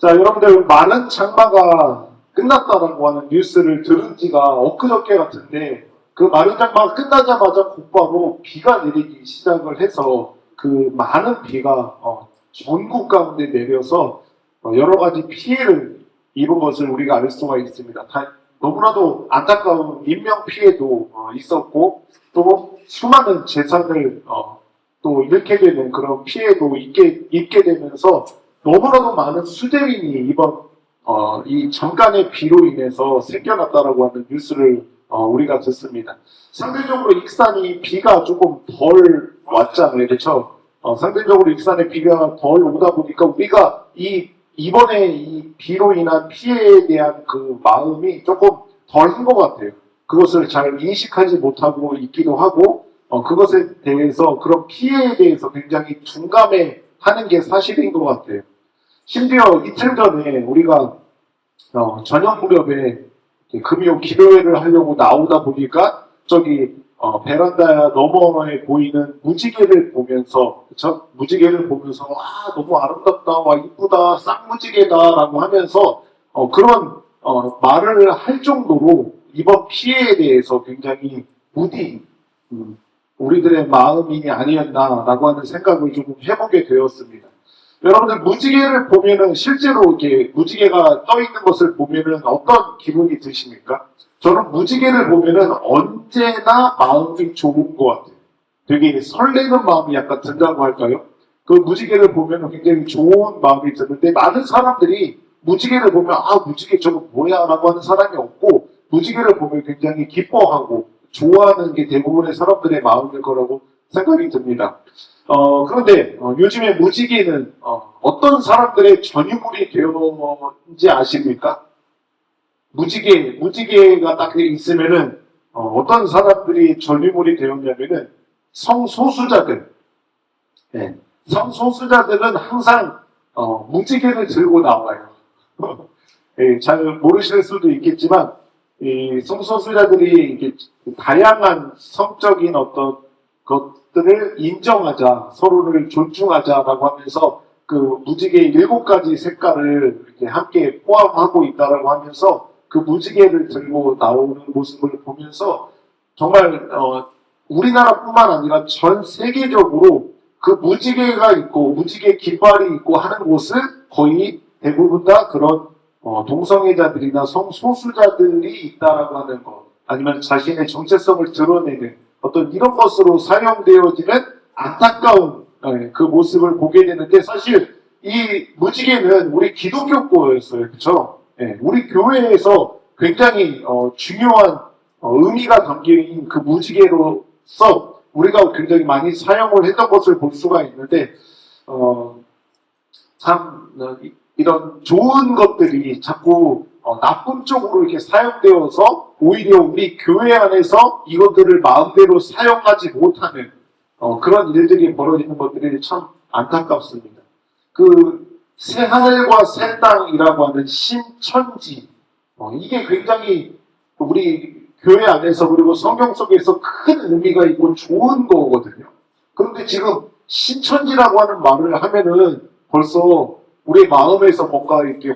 자, 여러분들 많은 장마가 끝났다라고 하는 뉴스를 들은 지가 엊그저께 같은데 그 많은 장마가 끝나자마자 곧바로 비가 내리기 시작을 해서 그 많은 비가 전국 가운데 내려서 여러 가지 피해를 입은 것을 우리가 알 수가 있습니다. 너무나도 안타까운 인명 피해도 있었고 또 수많은 재산을 또 잃게 되는 그런 피해도 입게 되면서 너무나도 많은 수재인이 이번 이 잠깐의 비로 인해서 생겨났다라고 하는 뉴스를 우리가 듣습니다. 상대적으로 익산이 비가 조금 덜 왔잖아요, 그렇죠? 상대적으로 익산에 비가 덜 오다 보니까 우리가 이번에 이 비로 인한 피해에 대한 그 마음이 조금 덜한 것 같아요. 그것을 잘 인식하지 못하고 있기도 하고 그것에 대해서 그런 피해에 대해서 굉장히 둔감해 하는 게 사실인 것 같아요. 심지어 이틀 전에 우리가 저녁 무렵에 금요 기도회를 하려고 나오다 보니까 저기 베란다 너머에 보이는 무지개를 보면서 그쵸? 무지개를 보면서 너무 아름답다, 와 이쁘다, 쌍무지개다라고 하면서 그런 말을 할 정도로 이번 피해에 대해서 굉장히 무디 우리들의 마음이 아니었나라고 하는 생각을 좀 해보게 되었습니다. 여러분들 무지개를 보면은 실제로 이렇게 무지개가 떠 있는 것을 보면은 어떤 기분이 드십니까? 저는 무지개를 보면은 언제나 마음이 좋은 것 같아요. 되게 설레는 마음이 약간 든다고 할까요? 그 무지개를 보면은 굉장히 좋은 마음이 드는데 많은 사람들이 무지개를 보면 무지개 저거 뭐야 라고 하는 사람이 없고 무지개를 보면 굉장히 기뻐하고 좋아하는 게 대부분의 사람들의 마음일 거라고 생각이 듭니다. 그런데 요즘에 무지개는 어떤 사람들의 전유물이 되었는지 아십니까? 무지개가 딱 있으면은 어떤 사람들이 전유물이 되었냐면은 성소수자들. 네. 성소수자들은 항상 무지개를 들고 나와요. 네, 잘 모르실 수도 있겠지만 이 성소수자들이 이게 다양한 성적인 어떤 것들을 인정하자, 서로를 존중하자라고 하면서 그 무지개 7가지 색깔을 이렇게 함께 포함하고 있다라고 하면서 그 무지개를 들고 나오는 모습을 보면서 정말 우리나라뿐만 아니라 전 세계적으로 그 무지개가 있고 무지개 깃발이 있고 하는 곳은 거의 대부분 다 그런 동성애자들이나 성소수자들이 있다라고 하는 것, 아니면 자신의 정체성을 드러내는 어떤 이런 것으로 사용되어지는 안타까운 그 모습을 보게 되는데 사실 이 무지개는 우리 기독교거였어요, 그렇죠? 네, 우리 교회에서 굉장히 중요한 의미가 담긴 그 무지개로서 우리가 굉장히 많이 사용을 했던 것을 볼 수가 있는데 참 이런 좋은 것들이 자꾸 나쁜 쪽으로 이렇게 사용되어서 오히려 우리 교회 안에서 이것들을 마음대로 사용하지 못하는 그런 일들이 벌어지는 것들이 참 안타깝습니다. 그 새하늘과 새 땅이라고 하는 신천지 이게 굉장히 우리 교회 안에서 그리고 성경 속에서 큰 의미가 있고 좋은 거거든요. 그런데 지금 신천지라고 하는 말을 하면은 벌써 우리 마음에서 뭔가 이렇게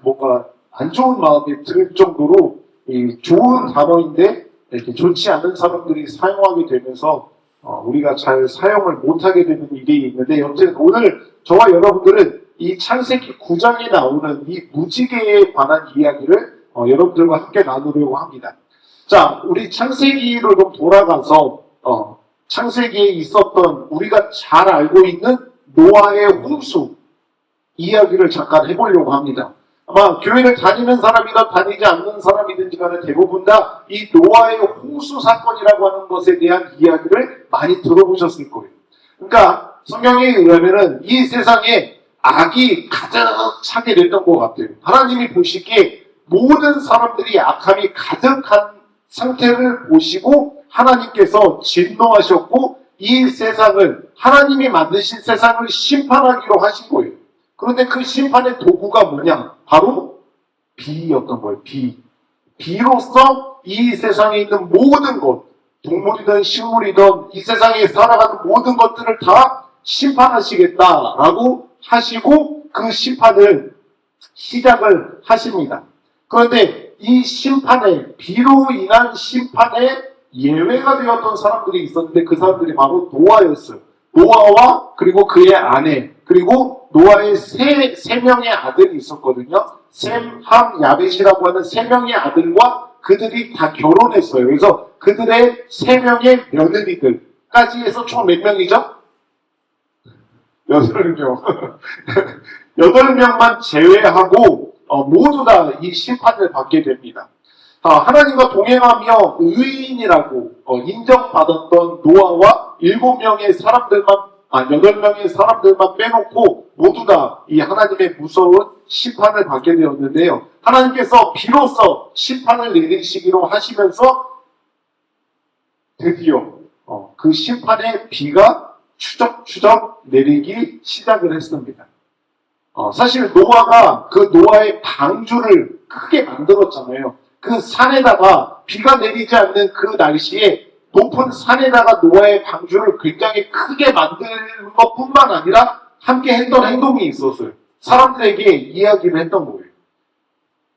뭔가 안 좋은 마음이 들 정도로 이 좋은 단어인데 이렇게 좋지 않은 사람들이 사용하게 되면서 우리가 잘 사용을 못하게 되는 일이 있는데 여튼 오늘 저와 여러분들은 이 창세기 9장에 나오는 이 무지개에 관한 이야기를 여러분들과 함께 나누려고 합니다. 자, 우리 창세기로 좀 돌아가서 창세기에 있었던 우리가 잘 알고 있는 노아의 홍수 이야기를 잠깐 해보려고 합니다. 아마 교회를 다니는 사람이나 다니지 않는 사람이든지 간에 대부분 다 이 노아의 홍수 사건이라고 하는 것에 대한 이야기를 많이 들어보셨을 거예요. 그러니까 성경에 의하면은 이 세상에 악이 가득 차게 됐던 것 같아요. 하나님이 보시기에 모든 사람들이 악함이 가득한 상태를 보시고 하나님께서 진노하셨고 이 세상을 하나님이 만드신 세상을 심판하기로 하신 거예요. 그런데 그 심판의 도구가 뭐냐? 바로 비였던 거예요. 비로서 이 세상에 있는 모든 것, 동물이든 식물이든 이 세상에 살아가는 모든 것들을 다 심판하시겠다라고 하시고 그 심판을 시작을 하십니다. 그런데 이 심판에, 비로 인한 심판에 예외가 되었던 사람들이 있었는데 그 사람들이 바로 노아였어요. 노아와 그리고 그의 아내, 그리고 노아의 세 명의 아들이 있었거든요. 셈, 함, 야벳이라고 하는 세 명의 아들과 그들이 다 결혼했어요. 그래서 그들의 세 명의 며느리들까지 해서 총 몇 명이죠? 8명. 8명만 제외하고 모두 다 이 심판을 받게 됩니다. 하나님과 동행하며 의인이라고 인정받았던 노아와 7명의 사람들만, 8명의 사람들만 빼놓고 모두 다 이 하나님의 무서운 심판을 받게 되었는데요. 하나님께서 비로소 심판을 내리시기로 하시면서 드디어 그 심판의 비가 추적추적 내리기 시작을 했습니다. 사실 노아가 그 노아의 방주를 크게 만들었잖아요. 그 산에다가 비가 내리지 않는 그 날씨에 높은 산에다가 노아의 방주를 굉장히 크게 만드는 것뿐만 아니라 함께 했던 행동이 있었어요. 사람들에게 이야기를 했던 거예요.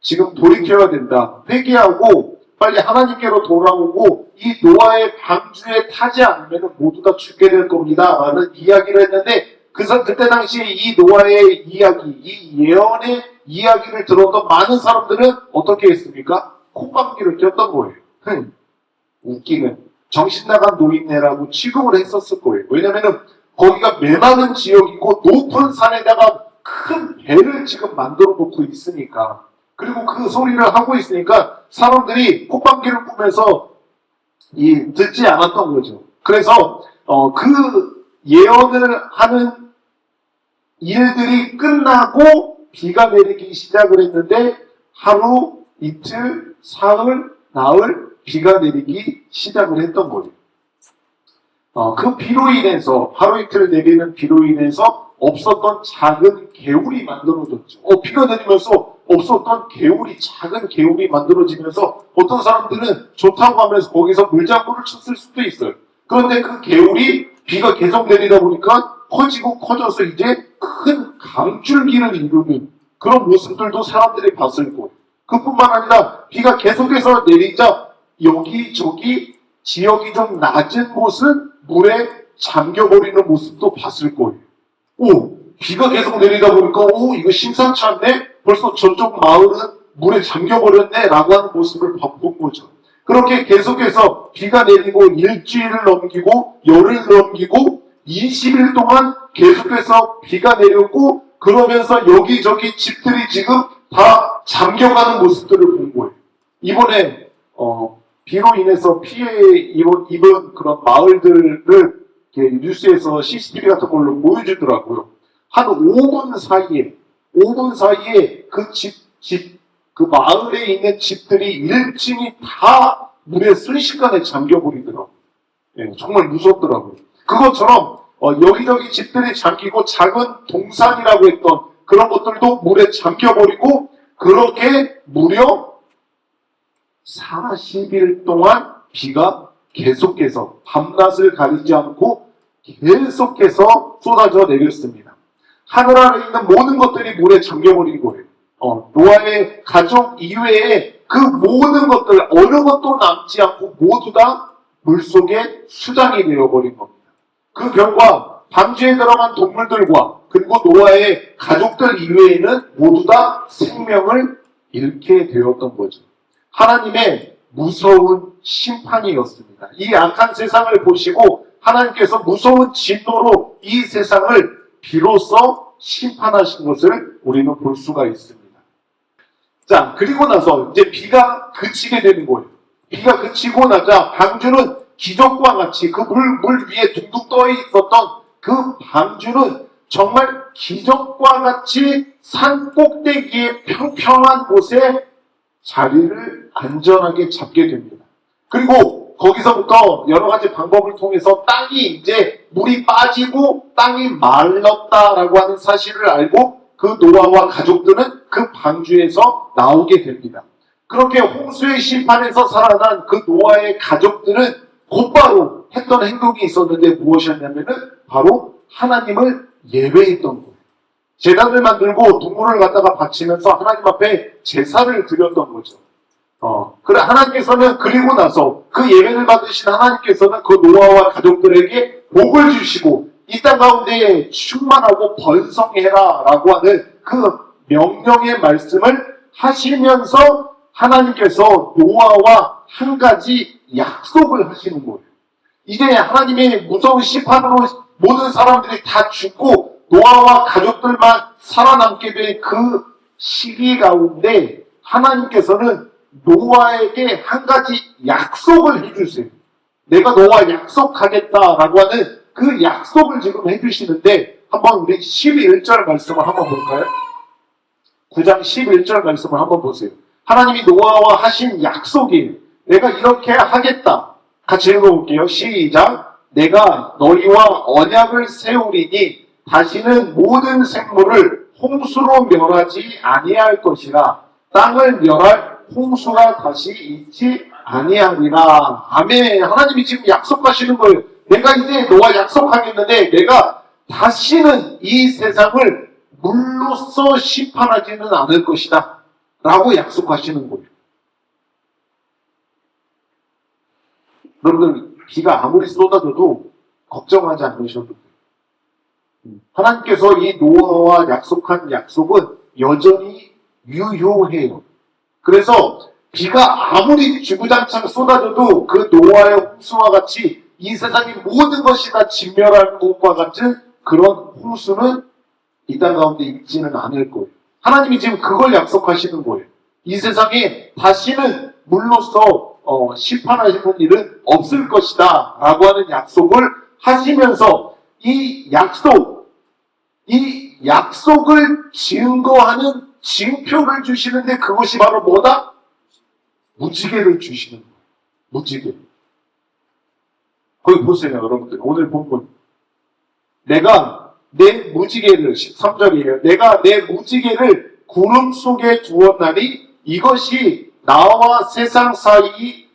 지금 돌이켜야 된다. 회개하고 빨리 하나님께로 돌아오고 이 노아의 방주에 타지 않으면 모두 다 죽게 될 겁니다. 라는 이야기를 했는데 그때 당시에 이 노아의 이야기, 이 예언의 이야기를 들었던 많은 사람들은 어떻게 했습니까? 콧방귀를 꼈던 거예요. 웃기는 정신 나간 노인네라고 취급을 했었을 거예요. 왜냐면은 거기가 메마른 지역이고 높은 산에다가 큰 배를 지금 만들어 놓고 있으니까, 그리고 그 소리를 하고 있으니까 사람들이 콧방귀를 뿜면서 듣지 않았던 거죠. 그래서 그 예언을 하는 일들이 끝나고 비가 내리기 시작을 했는데 하루, 이틀, 사흘, 나흘 비가 내리기 시작을 했던 거예요. 그 비로 인해서 하루 이틀 내리는 비로 인해서 없었던 작은 개울이 만들어졌죠. 비가 내리면서 없었던 개울이, 작은 개울이 만들어지면서 어떤 사람들은 좋다고 하면서 거기서 물장구를 쳤을 수도 있어요. 그런데 그 개울이 비가 계속 내리다 보니까 커지고 커져서 이제 큰 강줄기를 이루는 그런 모습들도 사람들이 봤을 거예요. 그뿐만 아니라 비가 계속해서 내리자 여기저기 지역이 좀 낮은 곳은 물에 잠겨버리는 모습도 봤을 거예요. 비가 계속 내리다 보니까 이거 심상치 않네? 벌써 저쪽 마을은 물에 잠겨버렸네? 라고 하는 모습을 본 거죠. 그렇게 계속해서 비가 내리고 일주일을 넘기고 열을 넘기고 20일 동안 계속해서 비가 내렸고 그러면서 여기저기 집들이 지금 다 잠겨가는 모습들을 본 거예요. 이번에 비로 인해서 피해 입은 그런 마을들을 뉴스에서 CCTV 같은 걸로 보여주더라고요. 한 5분 사이에 그 마을에 있는 집들이 1층이 다 물에 순식간에 잠겨버리더라고요. 정말 무섭더라고요. 그것처럼 여기저기 집들이 잠기고 작은 동산이라고 했던 그런 것들도 물에 잠겨버리고 그렇게 무려 40일 동안 비가 계속해서 밤낮을 가리지 않고 계속해서 쏟아져 내렸습니다. 하늘 아래 있는 모든 것들이 물에 잠겨버린 거예요. 노아의 가족 이외에 그 모든 것들, 어느 것도 남지 않고 모두 다 물속에 수장이 되어버린 겁니다. 그 결과 방주에 들어간 동물들과 그리고 노아의 가족들 이외에는 모두 다 생명을 잃게 되었던 거죠. 하나님의 무서운 심판이었습니다. 이 악한 세상을 보시고 하나님께서 무서운 진노로 이 세상을 비로소 심판하신 것을 우리는 볼 수가 있습니다. 자, 그리고 나서 이제 비가 그치게 되는 거예요. 비가 그치고 나자 방주는 기적과 같이 그 물 위에 둥둥 떠 있었던 그 방주는 정말 기적과 같이 산 꼭대기의 평평한 곳에 자리를 안전하게 잡게 됩니다. 그리고 거기서부터 여러 가지 방법을 통해서 땅이 이제 물이 빠지고 땅이 말랐다라고 하는 사실을 알고 그 노아와 가족들은 그 방주에서 나오게 됩니다. 그렇게 홍수의 심판에서 살아난 그 노아의 가족들은 곧바로 했던 행동이 있었는데 무엇이었냐면은 바로 하나님을 예배했던 거예요. 제단을 만들고 동물을 갖다가 바치면서 하나님 앞에 제사를 드렸던 거죠. 그래 하나님께서는 그리고 나서 그 예배를 받으신 하나님께서는 그 노아와 가족들에게 복을 주시고 이 땅 가운데 충만하고 번성해라 라고 하는 그 명령의 말씀을 하시면서 하나님께서 노아와 한 가지 약속을 하시는 거예요. 이제 하나님의 무서운 심판으로 모든 사람들이 다 죽고 노아와 가족들만 살아남게 된 그 시기 가운데 하나님께서는 노아에게 한 가지 약속을 해주세요. 내가 너와 약속하겠다라고 하는 그 약속을 지금 해주시는데 한번 우리 11절 말씀을 한번 볼까요? 9장 11절 말씀을 한번 보세요. 하나님이 노아와 하신 약속이 내가 이렇게 하겠다. 같이 읽어볼게요. 시작. 내가 너희와 언약을 세우리니 다시는 모든 생물을 홍수로 멸하지 아니할 것이라. 땅을 멸할 홍수가 다시 있지 아니하리라. 아멘. 하나님이 지금 약속하시는 거예요. 내가 이제 너와 약속하겠는데 내가 다시는 이 세상을 물로써 심판하지는 않을 것이다 라고 약속하시는 거예요. 여러분들 비가 아무리 쏟아져도 걱정하지 않으셔도 돼요. 하나님께서 이 노아와 약속한 약속은 여전히 유효해요. 그래서 비가 아무리 주구장창 쏟아져도 그 노아의 홍수와 같이 이 세상의 모든 것이 다 진멸할 것과 같은 그런 홍수는 이 땅 가운데 있지는 않을 거예요. 하나님이 지금 그걸 약속하시는 거예요. 이 세상에 다시는 물로써 심판하시는 일은 없을 것이다 라고 하는 약속을 하시면서 이 약속을 증거하는 징표를 주시는데 그것이 바로 뭐다? 무지개를 주시는 거예요. 무지개. 거기 보세요, 여러분들. 오늘 본문. 내가 내 무지개를, 13절이에요. 내가 내 무지개를 구름 속에 두었나니 이것이 나와 세상 사이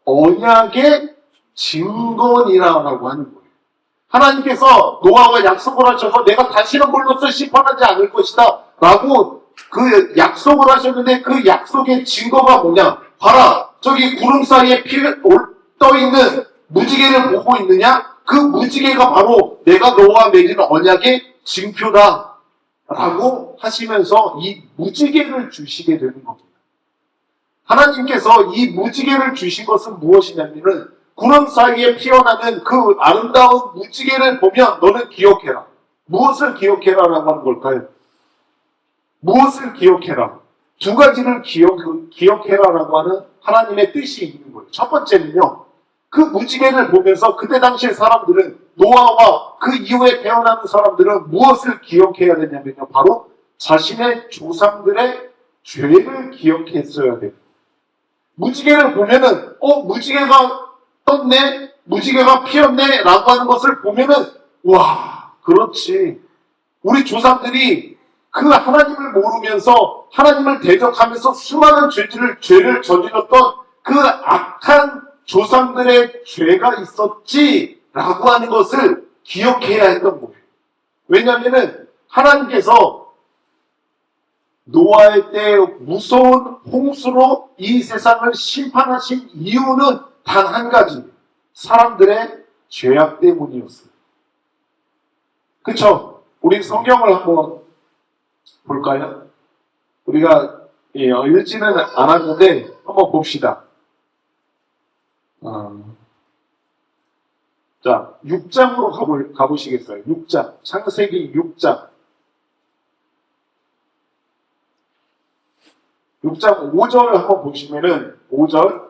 언약의 증거니라라고 하는 거예요. 하나님께서 노아와 약속을 하셔서 내가 다시는 물로써 심판하지 않을 것이다 라고 그 약속을 하셨는데 그 약속의 증거가 뭐냐? 봐라, 저기 구름 사이에 떠있는 무지개를 보고 있느냐? 그 무지개가 바로 내가 너와 맺은 언약의 징표다 라고 하시면서 이 무지개를 주시게 되는 겁니다. 하나님께서 이 무지개를 주신 것은 무엇이냐면은 구름 사이에 피어나는 그 아름다운 무지개를 보면 너는 기억해라. 무엇을 기억해라라고 하는 걸까요? 무엇을 기억해라? 두 가지를 기억해라라고 하는 하나님의 뜻이 있는 거예요. 첫 번째는요. 그 무지개를 보면서 그때 당시의 사람들은 노아와 그 이후에 태어나는 사람들은 무엇을 기억해야 되냐면요. 바로 자신의 조상들의 죄를 기억했어야 돼요. 무지개를 보면은 무지개가 떴네, 무지개가 피었네 라고 하는 것을 보면은 와, 그렇지. 우리 조상들이 그 하나님을 모르면서 하나님을 대적하면서 수많은 죄를 저질렀던 그 악한 조상들의 죄가 있었지 라고 하는 것을 기억해야 했던 거예요. 왜냐하면 하나님께서 노아의 때 무서운 홍수로 이 세상을 심판하신 이유는 단 한 가지, 사람들의 죄악 때문이었어요. 그쵸? 우리 성경을 한번 볼까요? 우리가 읽지는 않았는데 한번 봅시다. 자, 6장으로 가보시겠어요? 6장, 창세기 6장. 6장 5절 한번 보시면은 5절.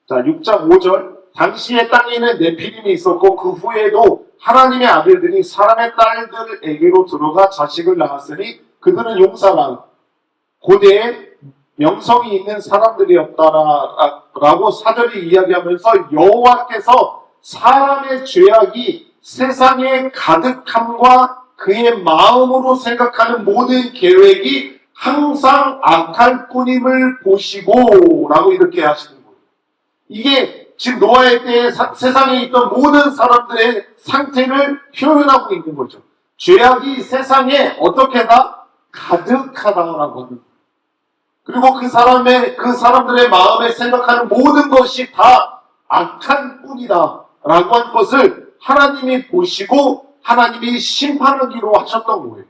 자, 6장 5절. 당시의 땅에는 네피림이 있었고 그 후에도 하나님의 아들들이 사람의 딸들에게로 들어가 자식을 낳았으니 그들은 용사라 고대에 명성이 있는 사람들이었다라고 사절이 이야기하면서 여호와께서 사람의 죄악이 세상에 가득함과 그의 마음으로 생각하는 모든 계획이 항상 악할 뿐임을 보시고 라고 이렇게 하시는 거예요. 이게 지금 노아의 때에 세상에 있던 모든 사람들의 상태를 표현하고 있는 거죠. 죄악이 세상에 어떻게 하다? 가득하다라고 하는. 그리고 그 사람들의 마음에 생각하는 모든 것이 다 악한 뿐이다 라고 하는 것을 하나님이 보시고 하나님이 심판하기로 하셨던 거예요.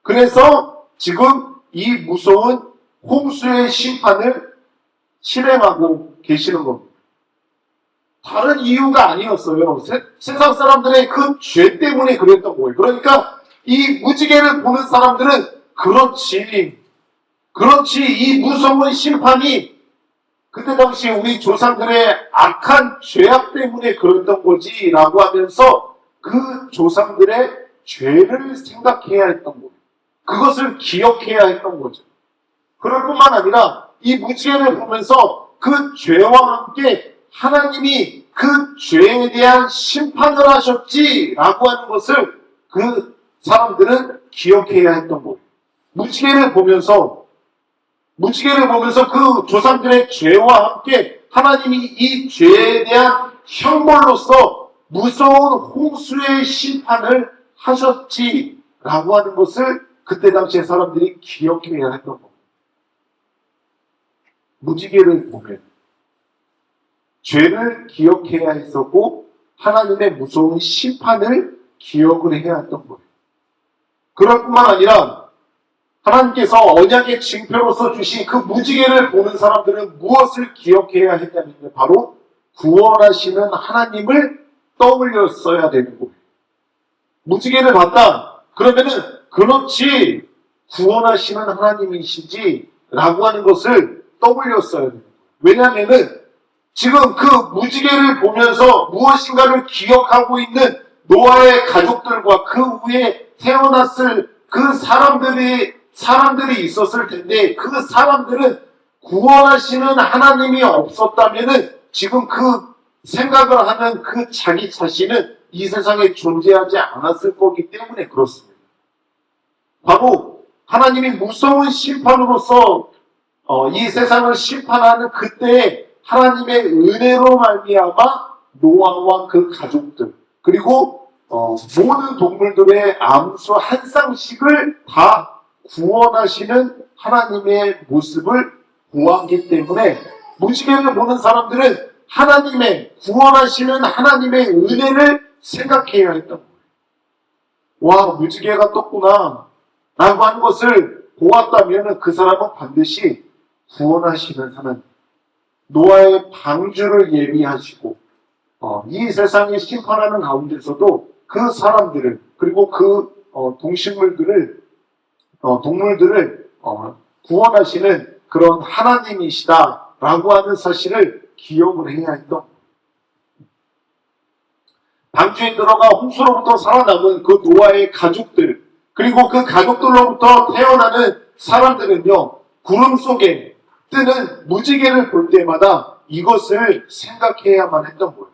그래서 지금 이 무서운 홍수의 심판을 실행하고 계시는 겁니다. 다른 이유가 아니었어요. 세상 사람들의 그 죄 때문에 그랬던 거예요. 그러니까 이 무지개를 보는 사람들은 그렇지, 이 무서운 심판이 그때 당시 우리 조상들의 악한 죄악 때문에 그랬던 거지 라고 하면서 그 조상들의 죄를 생각해야 했던 거예요. 그것을 기억해야 했던 거죠. 그럴 뿐만 아니라 이 무지개를 보면서 그 죄와 함께 하나님이 그 죄에 대한 심판을 하셨지라고 하는 것을 그 사람들은 기억해야 했던 거예요. 무지개를 보면서 그 조상들의 죄와 함께 하나님이 이 죄에 대한 형벌로서 무서운 홍수의 심판을 하셨지라고 하는 것을 그때 당시에 사람들이 기억해야 했던 겁니다. 무지개를 보면 죄를 기억해야 했었고 하나님의 무서운 심판을 기억을 해야 했던 거예요. 그럴 뿐만 아니라 하나님께서 언약의 징표로서 주신 그 무지개를 보는 사람들은 무엇을 기억해야 했냐면 바로 구원하시는 하나님을 떠올렸어야 되는 거예요. 무지개를 봤다. 그러면은 그렇지 구원하시는 하나님이시지 라고 하는 것을 떠올렸어야 돼요. 왜냐하면은 지금 그 무지개를 보면서 무엇인가를 기억하고 있는 노아의 가족들과 그 후에 태어났을 그 사람들이 있었을 텐데 그 사람들은 구원하시는 하나님이 없었다면은 지금 그 생각을 하는 그 자기 자신은 이 세상에 존재하지 않았을 거기 때문에 그렇습니다. 바로 하나님이 무서운 심판으로서 이 세상을 심판하는 그때에 하나님의 은혜로 말미암아 노아와 그 가족들 그리고 모든 동물들의 암수 한 쌍씩을 다 구원하시는 하나님의 모습을 보았기 때문에 무지개를 보는 사람들은 하나님의 구원하시는 하나님의 은혜를 생각해야 했던 거예요. 와, 무지개가 떴구나 라고 하는 것을 보았다면 그 사람은 반드시 구원하시는 하나님, 노아의 방주를 예비하시고 이 세상에 심판하는 가운데서도 그 사람들을 그리고 그 동물들을 구원하시는 그런 하나님이시다라고 하는 사실을 기억을 해야 했던 방주에 들어가 홍수로부터 살아남은 그 노아의 가족들 그리고 그 가족들로부터 태어나는 사람들은요 구름 속에 뜨는 무지개를 볼 때마다 이것을 생각해야만 했던 거예요.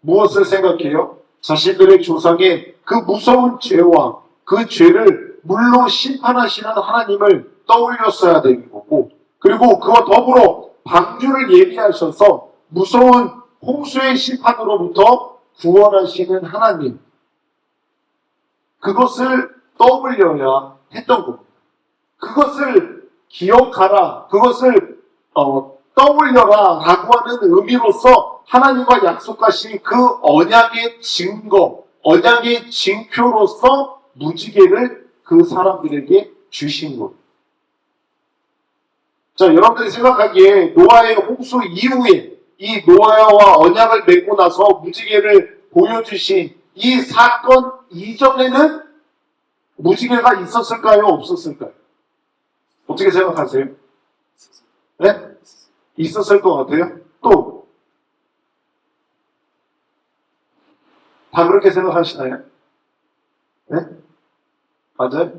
무엇을 생각해요? 자신들의 조상의 그 무서운 죄와 그 죄를 물로 심판하시는 하나님을 떠올렸어야 되는 거고 그리고 그와 더불어 방주를 예비하셔서 무서운 홍수의 심판으로부터 구원하시는 하나님 그것을 떠올려야 했던 겁니다. 그것을 기억하라, 그것을 떠올려라 라고 하는 의미로서 하나님과 약속하신 그 언약의 증거, 언약의 징표로서 무지개를 그 사람들에게 주신 거예요. 자, 여러분들이 생각하기에 노아의 홍수 이후에 이 노아와 언약을 맺고 나서 무지개를 보여주신 이 사건 이전에는 무지개가 있었을까요? 없었을까요? 어떻게 생각하세요? 네? 있었을 것 같아요? 또? 다 그렇게 생각하시나요? 네? 맞아요?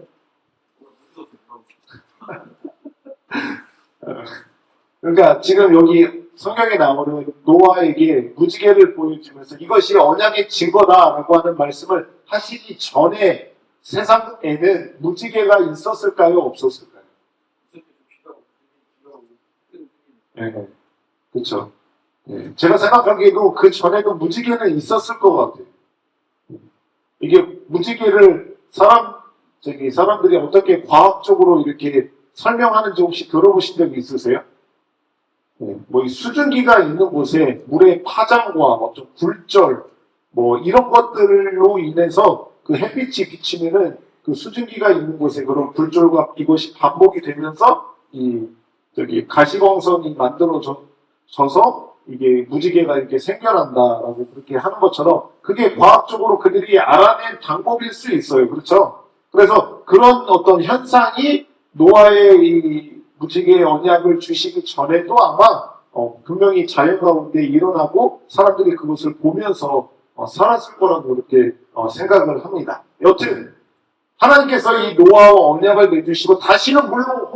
그러니까 지금 여기 성경에 나오는 노아에게 무지개를 보여주면서 이것이 언약의 증거다라고 하는 말씀을 하시기 전에 세상에는 무지개가 있었을까요? 없었을까요? 네, 그렇죠. 네, 제가 생각하기에도 그 전에도 무지개는 있었을 것 같아요. 이게 무지개를 사람들이 어떻게 과학적으로 이렇게 설명하는지 혹시 들어보신 적이 있으세요? 네, 뭐이 수증기가 있는 곳에 물의 파장과 어떤 굴절, 뭐 이런 것들로 인해서 그 햇빛이 비치면은 그 수증기가 있는 곳에 그런 굴절과 이것이 반복이 되면서 가시광선이 만들어져서 이게 무지개가 이렇게 생겨난다라고 그렇게 하는 것처럼 그게 과학적으로 그들이 알아낸 방법일 수 있어요. 그렇죠? 그래서 그런 어떤 현상이 노아의 이 무지개 언약을 주시기 전에도 아마 분명히 자연 가운데 일어나고 사람들이 그것을 보면서 살았을 거라고 그렇게 생각을 합니다. 여튼 하나님께서 이 노아와 언약을 맺으시고 다시는 물로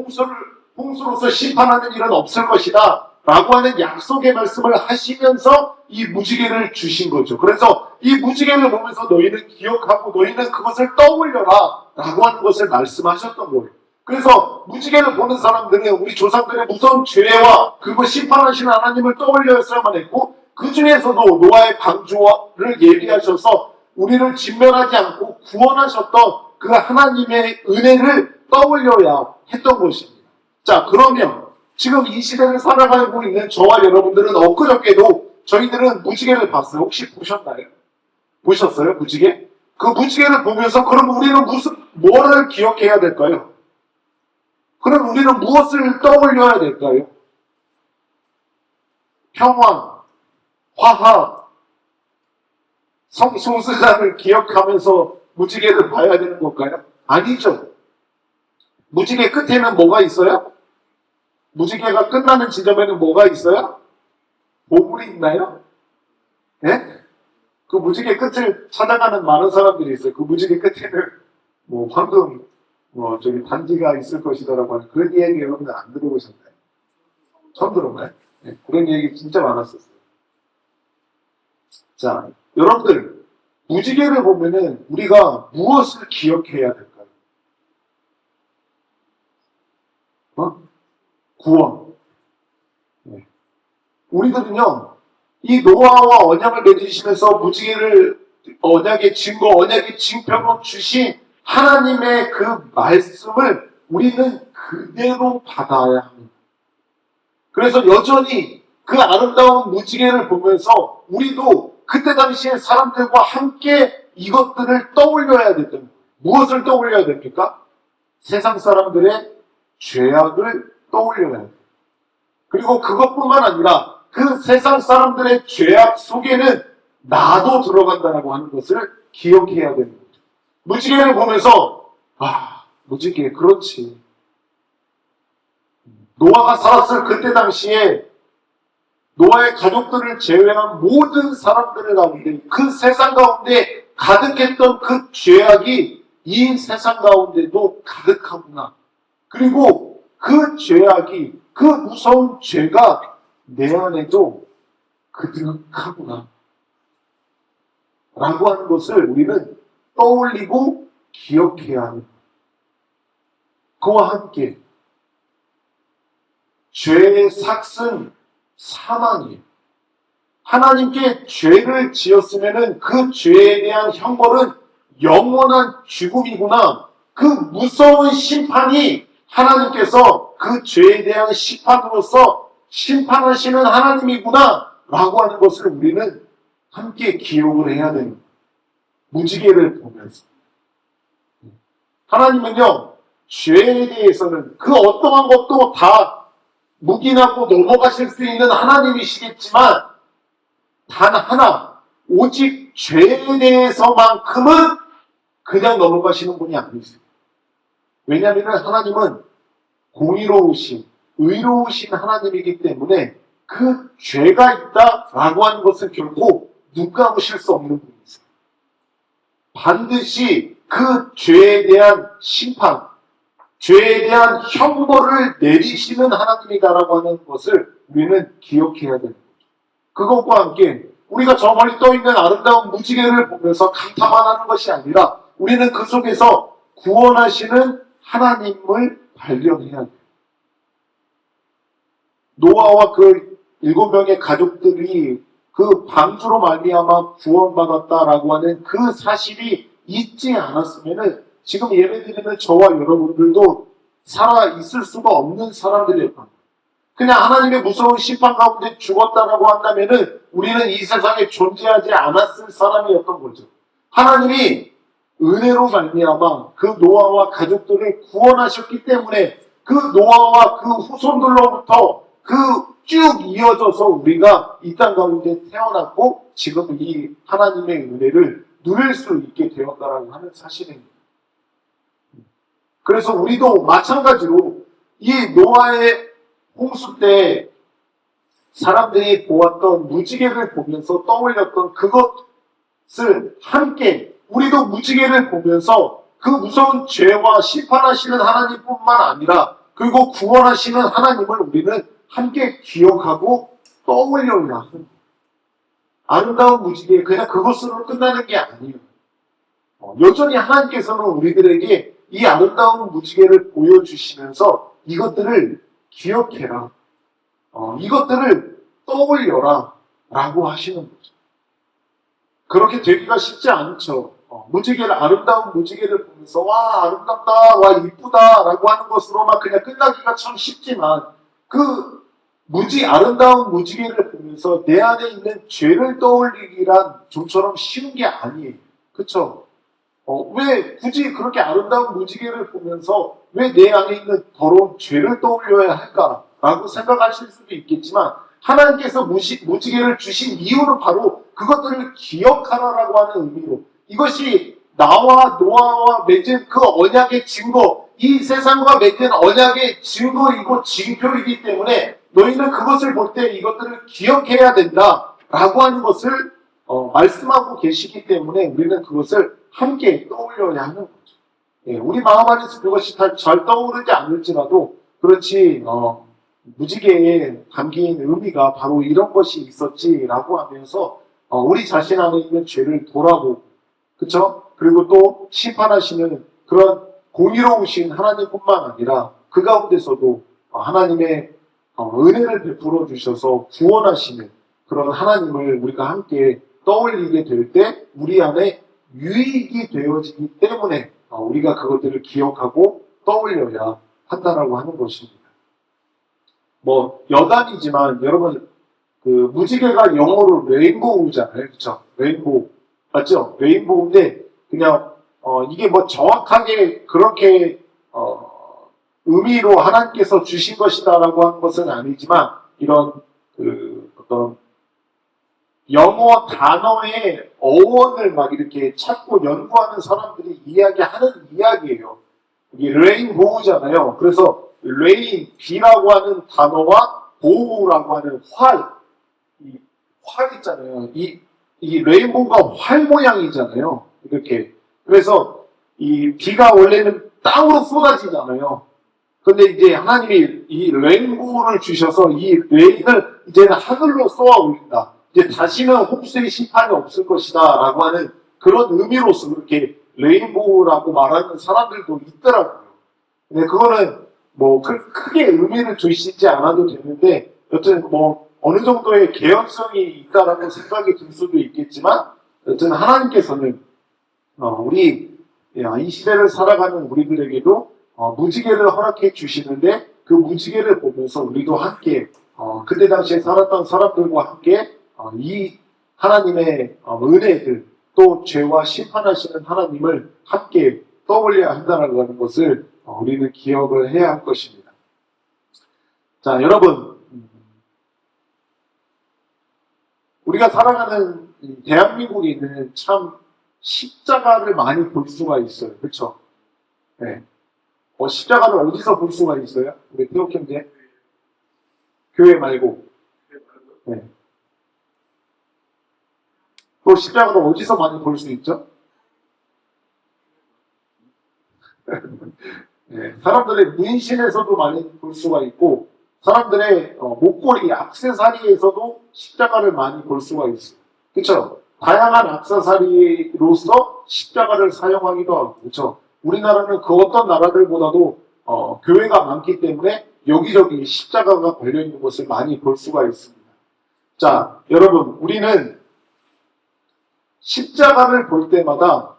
홍수로서 심판하는 일은 없을 것이다 라고 하는 약속의 말씀을 하시면서 이 무지개를 주신 거죠. 그래서 이 무지개를 보면서 너희는 기억하고 너희는 그것을 떠올려라 라고 하는 것을 말씀하셨던 거예요. 그래서 무지개를 보는 사람들은 우리 조상들의 무서운 죄와 그리고 심판하시는 하나님을 떠올렸어야만 했고 그 중에서도 노아의 방주를 예비하셔서 우리를 진멸하지 않고 구원하셨던 그 하나님의 은혜를 떠올려야 했던 것입니다. 자, 그러면 지금 이 시대를 살아가고 있는 저와 여러분들은 엊그저께도 저희들은 무지개를 봤어요. 혹시 보셨나요? 보셨어요? 무지개? 그 무지개를 보면서 그럼 우리는 뭐를 기억해야 될까요? 그럼 우리는 무엇을 떠올려야 될까요? 평화, 화합, 성소수자를 기억하면서 무지개를 봐야 되는 걸까요? 아니죠. 무지개 끝에는 뭐가 있어요? 무지개가 끝나는 지점에는 뭐가 있어요? 보물이 있나요? 네? 그 무지개 끝을 찾아가는 많은 사람들이 있어요. 그 무지개 끝에는 뭐 황금, 단지가 있을 것이다라고 하는 그런 이야기 여러분들 안 들어보셨나요? 처음 들어봐요? 네, 그런 얘기 진짜 많았었어요. 자, 여러분들 무지개를 보면은 우리가 무엇을 기억해야 될까요? 구원. 네. 우리들은요, 이 노아와 언약을 맺으시면서 무지개를 언약의 증거, 언약의 징표로 주신 하나님의 그 말씀을 우리는 그대로 받아야 합니다. 그래서 여전히 그 아름다운 무지개를 보면서 우리도 그때 당시에 사람들과 함께 이것들을 떠올려야 됐던 무엇을 떠올려야 됩니까? 세상 사람들의 죄악을 떠올려야 돼요. 그리고 그것뿐만 아니라 그 세상 사람들의 죄악 속에는 나도 들어간다라고 하는 것을 기억해야 되는 거죠. 무지개를 보면서 무지개 그렇지. 노아가 살았을 그때 당시에 노아의 가족들을 제외한 모든 사람들 가운데 그 세상 가운데 가득했던 그 죄악이 이 세상 가운데도 가득하구나. 그리고 그 죄악이 그 무서운 죄가 내 안에도 그득하구나 라고 하는 것을 우리는 떠올리고 기억해야 합니다. 그와 함께 죄의 삭은 사망이에요. 하나님께 죄를 지었으면 그 죄에 대한 형벌은 영원한 죽음이구나. 그 무서운 심판이 하나님께서 그 죄에 대한 심판으로서 심판하시는 하나님이구나 라고 하는 것을 우리는 함께 기억을 해야 됩니다. 무지개를 보면서. 하나님은요, 죄에 대해서는 그 어떠한 것도 다 묵인하고 넘어가실 수 있는 하나님이시겠지만 단 하나, 오직 죄에 대해서만큼은 그냥 넘어가시는 분이 아니세요. 왜냐하면 하나님은 공의로우신, 의로우신 하나님이기 때문에 그 죄가 있다라고 하는 것은 결코 눈 감으실 수 없는 분이세요. 반드시 그 죄에 대한 심판, 죄에 대한 형벌을 내리시는 하나님이다라고 하는 것을 우리는 기억해야 되는 거죠. 그것과 함께 우리가 저 멀리 떠있는 아름다운 무지개를 보면서 감탄만 하는 것이 아니라 우리는 그 속에서 구원하시는 하나님을 발견해야 돼요. 노아와 그 7명의 가족들이 그 방주로 말미암아 구원받았다라고 하는 그 사실이 있지 않았으면 지금 예배드리는 저와 여러분들도 살아 있을 수가 없는 사람들이었던 거예요. 그냥 하나님의 무서운 심판 가운데 죽었다라고 한다면은 우리는 이 세상에 존재하지 않았을 사람이었던 거죠. 하나님이 은혜로 말미암아 그 노아와 가족들을 구원하셨기 때문에 그 노아와 그 후손들로부터 그 쭉 이어져서 우리가 이 땅 가운데 태어났고 지금 이 하나님의 은혜를 누릴 수 있게 되었다라고 하는 사실입니다. 그래서 우리도 마찬가지로 이 노아의 홍수 때 사람들이 보았던 무지개를 보면서 떠올렸던 그것을 함께 우리도 무지개를 보면서 그 무서운 죄와 심판하시는 하나님뿐만 아니라 그리고 구원하시는 하나님을 우리는 함께 기억하고 떠올려야 합니다. 아름다운 무지개 그냥 그것으로 끝나는 게 아니에요. 여전히 하나님께서는 우리들에게 이 아름다운 무지개를 보여주시면서 이것들을 기억해라. 이것들을 떠올려라. 라고 하시는 거죠. 그렇게 되기가 쉽지 않죠. 아름다운 무지개를 보면서, 와, 아름답다, 와, 이쁘다, 라고 하는 것으로만 그냥 끝나기가 참 쉽지만, 그 아름다운 무지개를 보면서 내 안에 있는 죄를 떠올리기란 좀처럼 쉬운 게 아니에요. 그쵸? 왜 굳이 그렇게 아름다운 무지개를 보면서 왜 내 안에 있는 더러운 죄를 떠올려야 할까라고 생각하실 수도 있겠지만 하나님께서 무지개를 주신 이유는 바로 그것들을 기억하라라고 하는 의미로 이것이 나와 노아와 맺은 그 언약의 증거, 이 세상과 맺은 언약의 증거이고 징표이기 때문에 너희는 그것을 볼 때 이것들을 기억해야 된다라고 하는 것을 말씀하고 계시기 때문에 우리는 그것을 함께 떠올려야 하는 거죠. 예, 우리 마음 안에서 그것이 잘 떠오르지 않을지라도 그렇지 무지개에 담긴 의미가 바로 이런 것이 있었지라고 하면서 우리 자신 안에 있는 죄를 돌아보고 그쵸? 그리고 또 심판하시는 그런 공의로우신 하나님뿐만 아니라 그 가운데서도 하나님의 은혜를 베풀어 주셔서 구원하시는 그런 하나님을 우리가 함께 떠올리게 될 때 우리 안에 유익이 되어지기 때문에 우리가 그것들을 기억하고 떠올려야 한다라고 하는 것입니다. 여담이지만 여러분 그 무지개가 영어로 레인보우잖아요, 그렇죠? 레인보우 맞죠? 레인보우인데 그냥 이게 정확하게 그렇게 의미로 하나님께서 주신 것이다라고 하는 것은 아니지만 이런 어떤 영어 단어의 어원을 막 이렇게 찾고 연구하는 사람들이 이야기하는 이야기예요. 이게 레인보우잖아요. 그래서 레인, 비라고 하는 단어와 보우라고 하는 활 있잖아요. 이 레인보우가 활 모양이잖아요. 이렇게. 그래서 이 비가 원래는 땅으로 쏟아지잖아요. 근데 이제 하나님이 이 레인보우를 주셔서 이 레인을 이제는 하늘로 쏘아 올린다. 이제 다시는 홍수의 심판이 없을 것이다 라고 하는 그런 의미로서 그렇게 레인보우라고 말하는 사람들도 있더라고요. 근데 그거는 크게 의미를 두시지 않아도 되는데 여튼 어느 정도의 개연성이 있다라는 생각이 들 수도 있겠지만 여튼 하나님께서는 우리 이 시대를 살아가는 우리들에게도 무지개를 허락해 주시는데 그 무지개를 보면서 우리도 함께 그때 당시에 살았던 사람들과 함께 이 하나님의 은혜들 또 죄와 심판하시는 하나님을 함께 떠올려야 한다는 하는 것을 우리는 기억을 해야 할 것입니다. 자, 여러분 우리가 살아가는 대한민국에는 참 십자가를 많이 볼 수가 있어요. 그렇죠? 네. 십자가를 어디서 볼 수가 있어요? 우리 태옥 형제? 교회 말고. 네. 또 십자가를 어디서 많이 볼 수 있죠? 네. 사람들의 문신에서도 많이 볼 수가 있고 사람들의 목걸이, 액세서리에서도 십자가를 많이 볼 수가 있어요. 그렇죠? 다양한 액세서리로서 십자가를 사용하기도 하고 그렇죠? 우리나라는 그 어떤 나라들보다도 교회가 많기 때문에 여기저기 십자가가 걸려있는 것을 많이 볼 수가 있습니다. 자, 여러분 우리는 십자가를 볼 때마다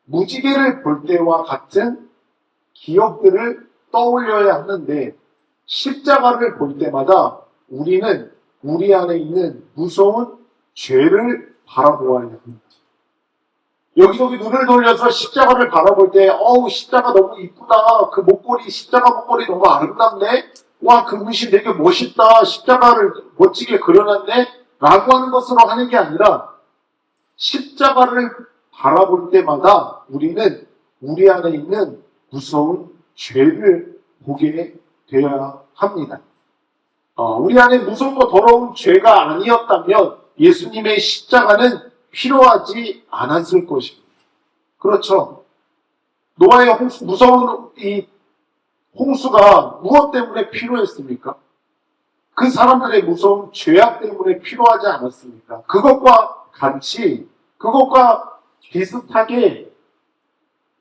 무지개를 볼 때와 같은 기억들을 떠올려야 하는데 십자가를 볼 때마다 우리는 우리 안에 있는 무서운 죄를 바라보아야 합니다. 여기저기 눈을 돌려서 십자가를 바라볼 때 어우 십자가 너무 이쁘다. 그 목걸이 십자가 목걸이 너무 아름답네. 와 그 문신 되게 멋있다. 십자가를 멋지게 그려놨네. 라고 하는 것으로 하는 게 아니라 십자가를 바라볼 때마다 우리는 우리 안에 있는 무서운 죄를 보게 되어야 합니다. 우리 안에 무섭고 더러운 죄가 아니었다면 예수님의 십자가는 필요하지 않았을 것입니다. 그렇죠. 노아의 무서운 이 홍수가 무엇 때문에 필요했습니까? 그 사람들의 무서운 죄악 때문에 필요하지 않았습니까? 그것과 같이, 그것과 비슷하게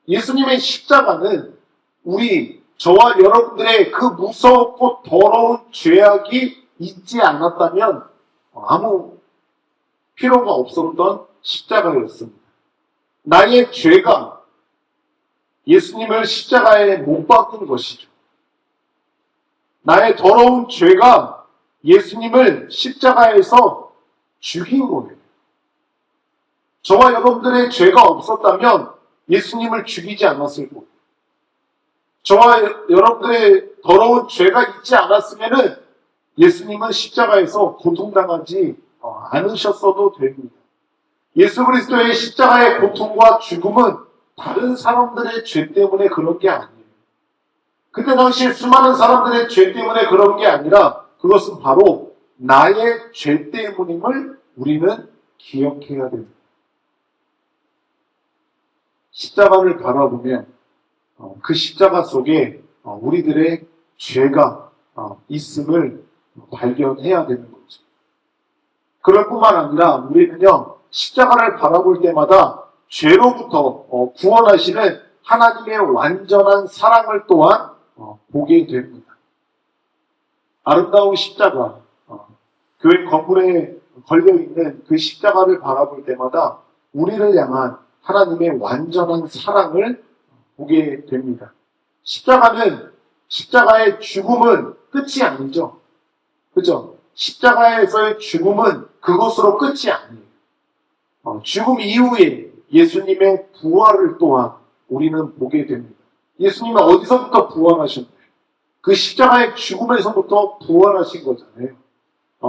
예수님의 십자가는 저와 여러분들의 그 무섭고 더러운 죄악이 있지 않았다면 아무 필요가 없었던 십자가였습니다. 나의 죄가 예수님을 십자가에 못 박은 것이죠. 나의 더러운 죄가 예수님을 십자가에서 죽인 거예요. 저와 여러분들의 죄가 없었다면 예수님을 죽이지 않았을 거예요. 저와 여러분들의 더러운 죄가 있지 않았으면 예수님은 십자가에서 고통당하지 않으셨어도 됩니다. 예수 그리스도의 십자가의 고통과 죽음은 다른 사람들의 죄 때문에 그런 게 아니에요. 그때 당시에 수많은 사람들의 죄 때문에 그런 게 아니라 그것은 바로 나의 죄 때문임을 우리는 기억해야 됩니다. 십자가를 바라보면 그 십자가 속에 우리들의 죄가 있음을 발견해야 되는 거죠. 그럴 뿐만 아니라 우리는요, 십자가를 바라볼 때마다 죄로부터 구원하시는 하나님의 완전한 사랑을 또한 보게 됩니다. 아름다운 십자가, 교회 건물에 걸려있는 그 십자가를 바라볼 때마다 우리를 향한 하나님의 완전한 사랑을 보게 됩니다. 십자가의 죽음은 끝이 아니죠. 그죠? 십자가에서의 죽음은 그것으로 끝이 아니에요. 죽음 이후에 예수님의 부활을 또한 우리는 보게 됩니다. 예수님은 어디서부터 부활하셨나요? 그 십자가의 죽음에서부터 부활하신 거잖아요.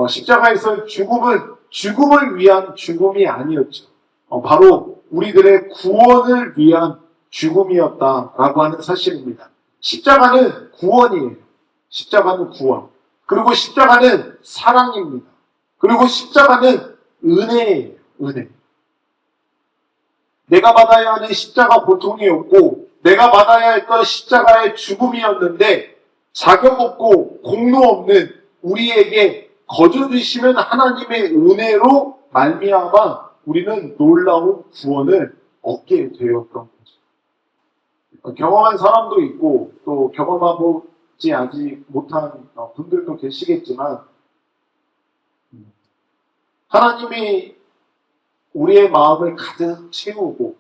십자가에서의 죽음은 죽음을 위한 죽음이 아니었죠. 바로 우리들의 구원을 위한 죽음이었다라고 하는 사실입니다. 십자가는 구원이에요. 십자가는 구원. 그리고 십자가는 사랑입니다. 그리고 십자가는 은혜예요. 은혜. 내가 받아야 하는 십자가 고통이었고 내가 받아야 했던 십자가의 죽음이었는데 자격 없고 공로 없는 우리에게 거저 주시는 하나님의 은혜로 말미암아 우리는 놀라운 구원을 얻게 되었던 거죠. 경험한 사람도 있고 또 경험하지 아직 못한 분들도 계시겠지만 하나님이 우리의 마음을 가득 채우고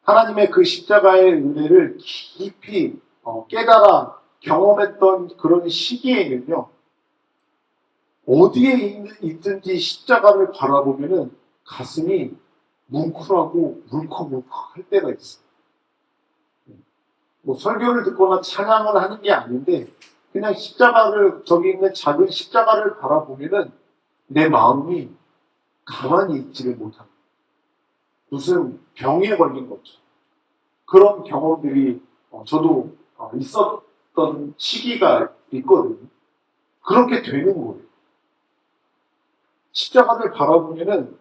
하나님의 그 십자가의 은혜를 깊이 깨달아 경험했던 그런 시기에는요, 어디에 있든지 십자가를 바라보면은 가슴이 뭉클하고 울컥울컥 할 때가 있어요. 설교를 듣거나 찬양을 하는 게 아닌데 그냥 저기 있는 작은 십자가를 바라보면은 내 마음이 가만히 있지를 못합니다. 무슨 병에 걸린 거죠. 그런 경험들이 저도 있었던 시기가 있거든요. 그렇게 되는 거예요. 십자가를 바라보면은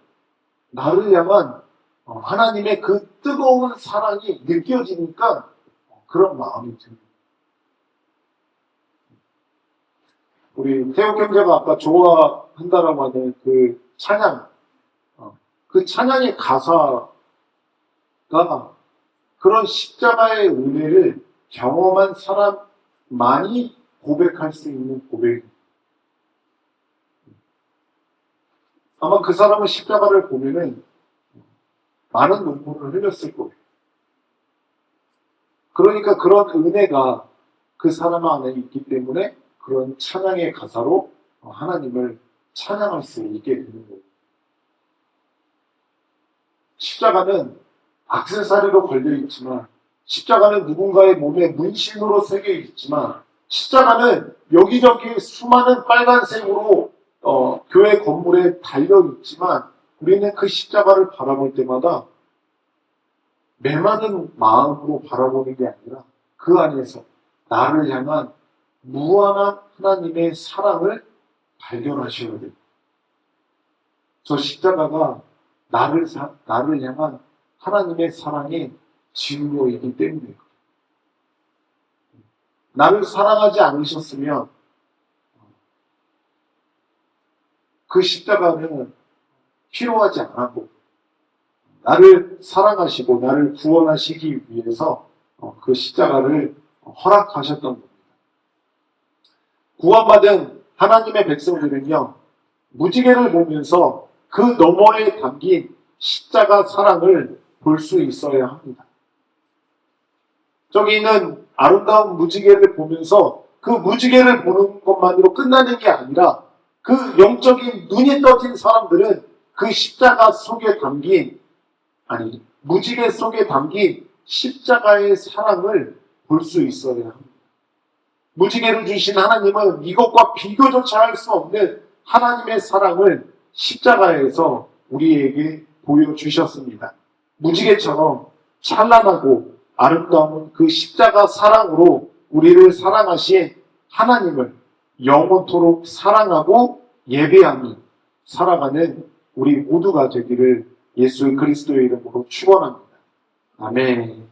나를 향한 하나님의 그 뜨거운 사랑이 느껴지니까 그런 마음이 듭니다. 우리 태욱 형제가 아까 좋아한다라고 하는 그 찬양, 그 찬양의 가사가 그런 십자가의 은혜를 경험한 사람만이 고백할 수 있는 고백입니다. 아마 그 사람은 십자가를 보면은 많은 눈물을 흘렸을 거예요. 그러니까 그런 은혜가 그 사람 안에 있기 때문에 그런 찬양의 가사로 하나님을 찬양할 수 있게 되는 거예요. 십자가는 액세서리로 걸려 있지만, 십자가는 누군가의 몸에 문신으로 새겨 있지만, 십자가는 여기저기 수많은 빨간색으로 교회 건물에 달려 있지만, 우리는 그 십자가를 바라볼 때마다 메마른 마음으로 바라보는 게 아니라 그 안에서 나를 향한 무한한 하나님의 사랑을 발견하셔야 돼요. 저 십자가가 나를 향한 하나님의 사랑의 징조이기 때문에 나를 사랑하지 않으셨으면 그 십자가는 필요하지 않았고, 나를 사랑하시고 나를 구원하시기 위해서 그 십자가를 허락하셨던 겁니다. 구원받은 하나님의 백성들은요, 무지개를 보면서 그 너머에 담긴 십자가 사랑을 볼 수 있어야 합니다. 저기 있는 아름다운 무지개를 보면서 그 무지개를 보는 것만으로 끝나는 게 아니라 그 영적인 눈이 떠진 사람들은 그 십자가 속에 담긴, 무지개 속에 담긴 십자가의 사랑을 볼 수 있어야 합니다. 무지개를 주신 하나님은 이것과 비교조차 할 수 없는 하나님의 사랑을 십자가에서 우리에게 보여주셨습니다. 무지개처럼 찬란하고 아름다운 그 십자가 사랑으로 우리를 사랑하신 하나님을 영원토록 사랑하고 예배하며 살아가는 우리 모두가 되기를 예수 그리스도의 이름으로 축원합니다. 아멘.